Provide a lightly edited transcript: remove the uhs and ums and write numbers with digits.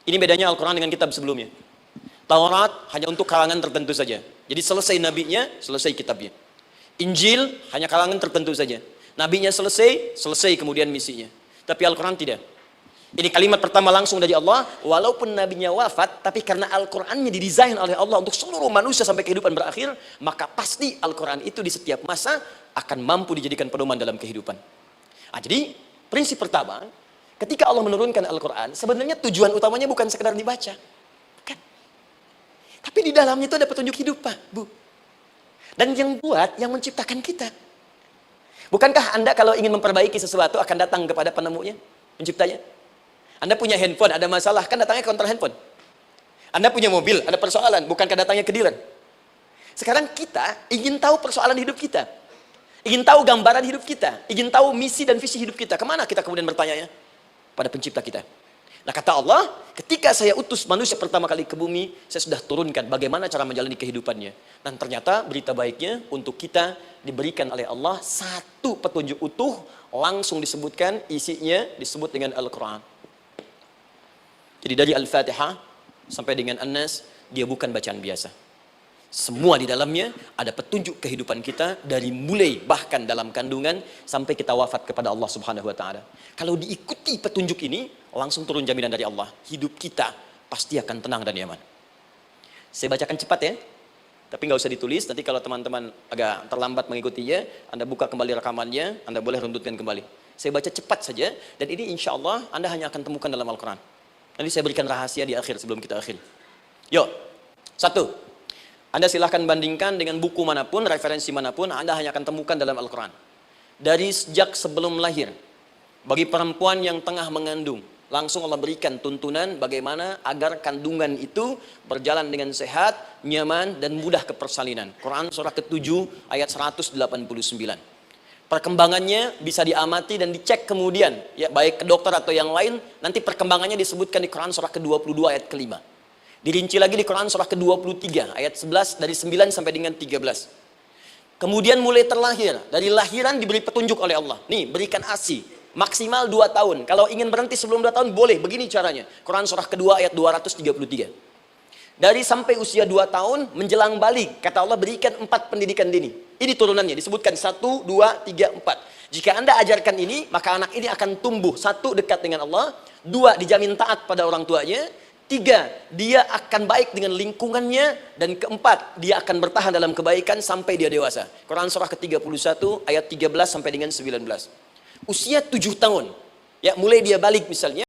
Ini bedanya Al-Quran dengan kitab sebelumnya. Taurat hanya untuk kalangan tertentu saja. Jadi selesai nabinya, selesai kitabnya. Injil hanya kalangan tertentu saja. Nabinya selesai, selesai kemudian misinya. Tapi Al-Quran tidak. Ini kalimat pertama langsung dari Allah, walaupun nabinya wafat, tapi karena Al-Qurannya didesain oleh Allah untuk seluruh manusia sampai kehidupan berakhir, maka pasti Al-Quran itu di setiap masa akan mampu dijadikan pedoman dalam kehidupan. Nah, jadi prinsip pertama, ketika Allah menurunkan Al-Quran, sebenarnya tujuan utamanya bukan sekedar dibaca. Bukan. Tapi di dalamnya itu ada petunjuk hidup, Pak, Bu. Dan yang buat, yang menciptakan kita. Bukankah Anda kalau ingin memperbaiki sesuatu akan datang kepada penemunya, penciptanya? Anda punya handphone, ada masalah, kan datangnya ke counter handphone. Anda punya mobil, ada persoalan, bukankah datangnya ke dealer? Sekarang kita ingin tahu persoalan hidup kita. Ingin tahu gambaran hidup kita. Ingin tahu misi dan visi hidup kita. Kemana kita kemudian bertanya? Pada pencipta kita. Nah, kata Allah, ketika saya utus manusia pertama kali ke bumi, saya sudah turunkan bagaimana cara menjalani kehidupannya. Dan ternyata berita baiknya untuk kita diberikan oleh Allah satu petunjuk utuh, langsung disebutkan, isinya disebut dengan Al-Quran. Jadi dari Al-Fatihah sampai dengan An-Nas, dia bukan bacaan biasa. Semua di dalamnya ada petunjuk kehidupan kita dari mulai bahkan dalam kandungan sampai kita wafat kepada Allah Subhanahu wa taala. Kalau diikuti petunjuk ini, langsung turun jaminan dari Allah. Hidup kita pasti akan tenang dan nyaman. Saya bacakan cepat ya. Tapi nggak usah ditulis, nanti kalau teman-teman agak terlambat mengikutinya, Anda buka kembali rekamannya, Anda boleh runtutkan kembali. Saya baca cepat saja, dan ini insya Allah Anda hanya akan temukan dalam Al-Quran. Nanti saya berikan rahasia di akhir sebelum kita akhiri. Yuk, satu. Anda silahkan bandingkan dengan buku manapun, referensi manapun, Anda hanya akan temukan dalam Al-Quran. Dari sejak sebelum lahir, bagi perempuan yang tengah mengandung, langsung Allah berikan tuntunan bagaimana agar kandungan itu berjalan dengan sehat, nyaman, dan mudah ke persalinan. Quran surah ke-7 ayat 189. Perkembangannya bisa diamati dan dicek kemudian, ya baik ke dokter atau yang lain, nanti perkembangannya disebutkan di Quran surah ke-22 ayat ke-5. Dirinci lagi di Quran surah ke-23 ayat 11 dari 9 sampai dengan 13. Kemudian mulai terlahir, dari lahiran diberi petunjuk oleh Allah. Nih, berikan ASI, maksimal 2 tahun. Kalau ingin berhenti sebelum 2 tahun boleh, begini caranya. Quran surah kedua ayat 233. Dari sampai usia 2 tahun menjelang balik, kata Allah berikan 4 pendidikan dini. Ini turunannya, disebutkan 1, 2, 3, 4. Jika Anda ajarkan ini, maka anak ini akan tumbuh. 1, dekat dengan Allah. 2, dijamin taat pada orang tuanya. 3, dia akan baik dengan lingkungannya. Dan 4, dia akan bertahan dalam kebaikan sampai dia dewasa. Quran surah ke-31 ayat 13 sampai dengan 19. Usia 7 tahun. Ya, mulai dia balik misalnya.